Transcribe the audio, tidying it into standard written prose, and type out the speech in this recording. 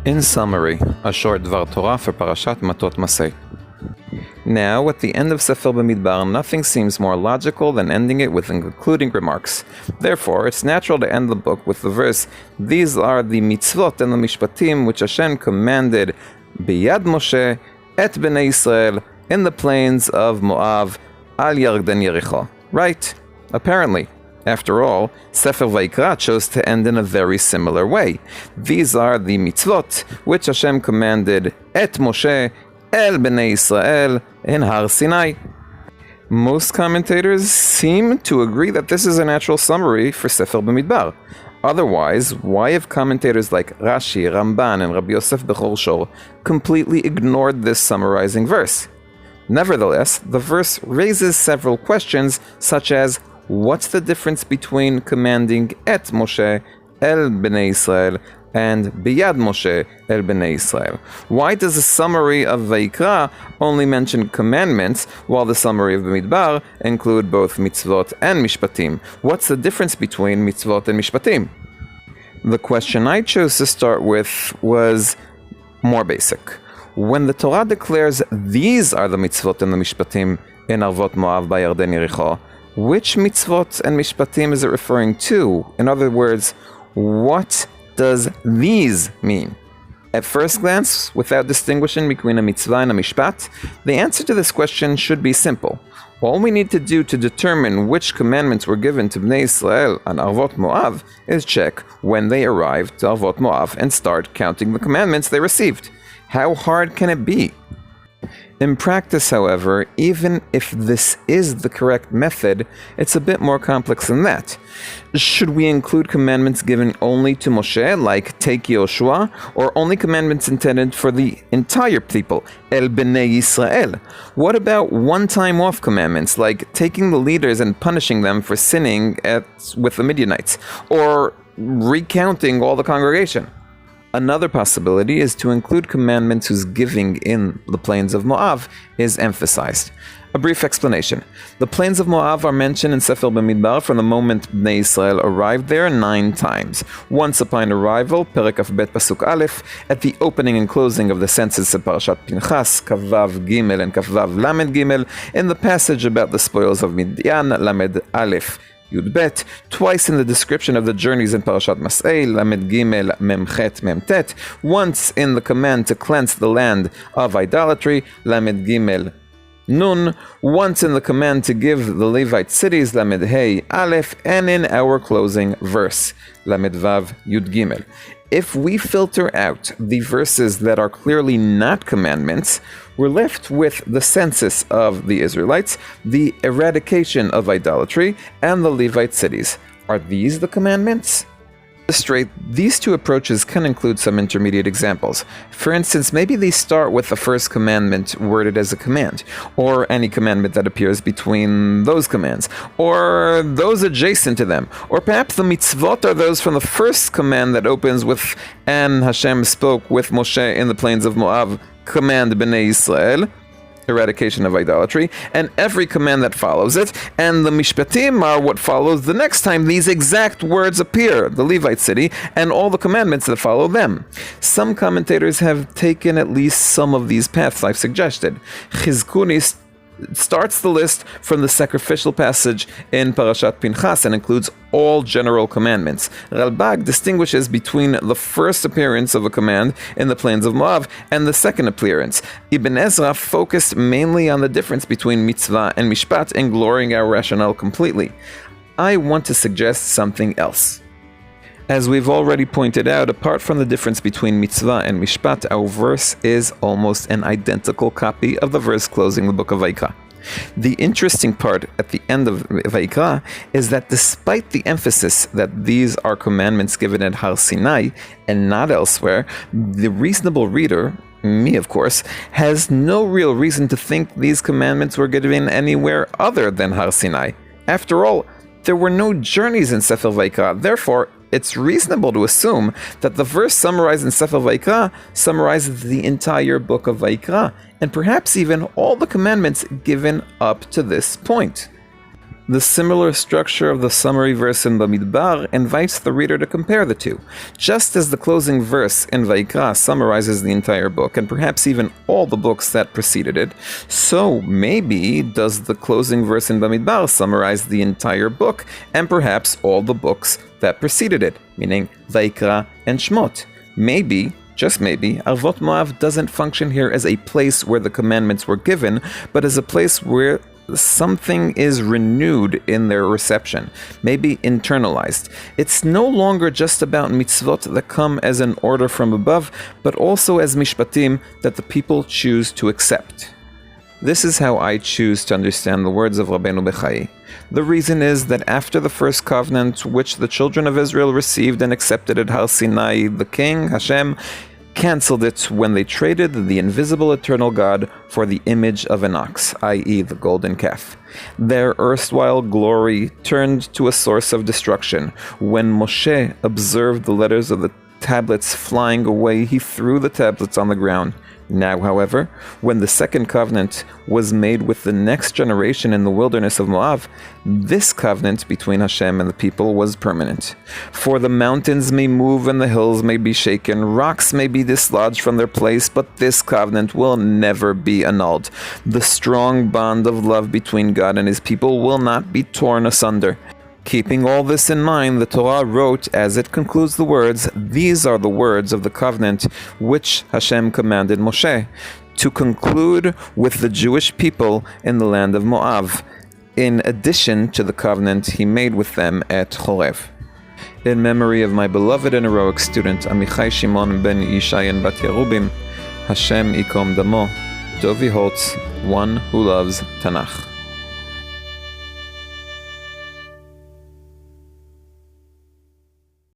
In summary, a short Dvar Torah for Parashat Matot-Masei. Now, at the end of Sefer Bemidbar, nothing seems more logical than ending it with concluding remarks. Therefore, it's natural to end the book with the verse, "These are the mitzvot and the mishpatim which Hashem commanded biyad Moshe et bnei Israel in the plains of Moab al Yarden Jericho." Right? Apparently. After all, Sefer Vayikra chose to end in a very similar way. These are the mitzvot which Hashem commanded et Moshe el bnei Israel in Har Sinai. Most commentators seem to agree that this is a natural summary for Sefer Bemidbar. Otherwise, why have commentators like Rashi, Ramban, and Rabbi Joseph Bechor Shor completely ignored this summarizing verse? Nevertheless, the verse raises several questions, such as, what's the difference between commanding et Moshe el bnei Israel and biyad Moshe el bnei Israel? Why does the summary of Vayikra only mention commandments, while the summary of Bemidbar include both mitzvot and mishpatim? What's the difference between mitzvot and mishpatim? The question I chose to start with was more basic. When the Torah declares these are the mitzvot and the mishpatim in Arvot Moab by Yarden Jericho, which mitzvot and mishpatim is it referring to? In other words, what does these mean? At first glance, without distinguishing between a mitzvah and a mishpat, the answer to this question should be simple. All we need to do to determine which commandments were given to Bnei Israel on Arvot Moab is check when they arrived to Arvot Moab and start counting the commandments they received. How hard can it be? In practice, however, even if this is the correct method, it's a bit more complex than that. Should we include commandments given only to Moshe, like take Yoshua, or only commandments intended for the entire people, El Bnei Israel? What about one-time off commandments, like taking the leaders and punishing them for sinning with the Midianites, or recounting all the congregation? Another possibility is to include commandments whose giving in the plains of Moab is emphasized. A brief explanation. The plains of Moab are mentioned in Sefer Bemidbar from the moment Bnei Israel arrived there 9 times. Once upon arrival, Perek Kaf Bet Pasuk Aleph, at the opening and closing of the census of Parashat Pinchas, Kavav Gimel and Kavav Lamed Gimel, in the passage about the spoils of Midian, Lamed Aleph, Yud Bet, twice in the description of the journeys in Matot-Masei, Lamed Gimel, Memchet, Memtet, once in the command to cleanse the land of idolatry, Lamed Gimel, Nun, once in the command to give the Levite cities, Lamed Hey, Aleph, and in our closing verse, Lamed Vav, Yud Gimel. If we filter out the verses that are clearly not commandments, we're left with the census of the Israelites, the eradication of idolatry, and the Levite cities. Are these the commandments? To illustrate, these two approaches can include some intermediate examples. For instance, maybe they start with the first commandment worded as a command, or any commandment that appears between those commands, or those adjacent to them, or perhaps the mitzvot are those from the first command that opens with, and Hashem spoke with Moshe in the plains of Moab, command Bnei Israel, eradication of idolatry, and every command that follows it, and the mishpatim are what follows the next time these exact words appear, the Levite city, and all the commandments that follow them. Some commentators have taken at least some of these paths I've suggested. Chizkuni starts the list from the sacrificial passage in Parashat Pinchas and includes all general commandments. Ralbag distinguishes between the first appearance of a command in the plains of Moab and the second appearance. Ibn Ezra focused mainly on the difference between mitzvah and mishpat, ignoring our rationale completely. I want to suggest something else. As we've already pointed out, apart from the difference between mitzvah and mishpat, our verse is almost an identical copy of the verse closing the book of Vayikra. The interesting part at the end of Vayikra is that despite the emphasis that these are commandments given at Har Sinai and not elsewhere, the reasonable reader, me of course, has no real reason to think these commandments were given anywhere other than Har Sinai. After all, there were no journeys in Sefer Vayikra, therefore it's reasonable to assume that the verse summarized in Sefer Vayikra summarizes the entire book of Vayikra, and perhaps even all the commandments given up to this point. The similar structure of the summary verse in Bemidbar invites the reader to compare the two. Just as the closing verse in Vayikra summarizes the entire book, and perhaps even all the books that preceded it, so maybe does the closing verse in Bemidbar summarize the entire book, and perhaps all the books that preceded it, meaning Vayikra and Shmot. Maybe, just maybe, Arvot Moab doesn't function here as a place where the commandments were given, but as a place where something is renewed in their reception, maybe internalized. It's no longer just about mitzvot that come as an order from above, but also as mishpatim that the people choose to accept. This is how I choose to understand the words of Rabbeinu Bechai. The reason is that after the first covenant, which the children of Israel received and accepted at Har Sinai, the king, Hashem, cancelled it when they traded the invisible eternal God for the image of an ox, i.e. the golden calf. Their erstwhile glory turned to a source of destruction. When Moshe observed the letters of the tablets flying away, he threw the tablets on the ground. Now, however, when the second covenant was made with the next generation in the wilderness of Moab, this covenant between Hashem and the people was permanent. For the mountains may move and the hills may be shaken, rocks may be dislodged from their place, but this covenant will never be annulled. The strong bond of love between God and his people will not be torn asunder. Keeping all this in mind, the Torah wrote, as it concludes the words, "These are the words of the covenant which Hashem commanded Moshe, to conclude with the Jewish people in the land of Moab, in addition to the covenant he made with them at Chorev." In memory of my beloved and heroic student, Amichai Shimon ben Yishai and Bat Yerubim, Hashem Ikom Damo, Dovi Holtz, one who loves Tanakh.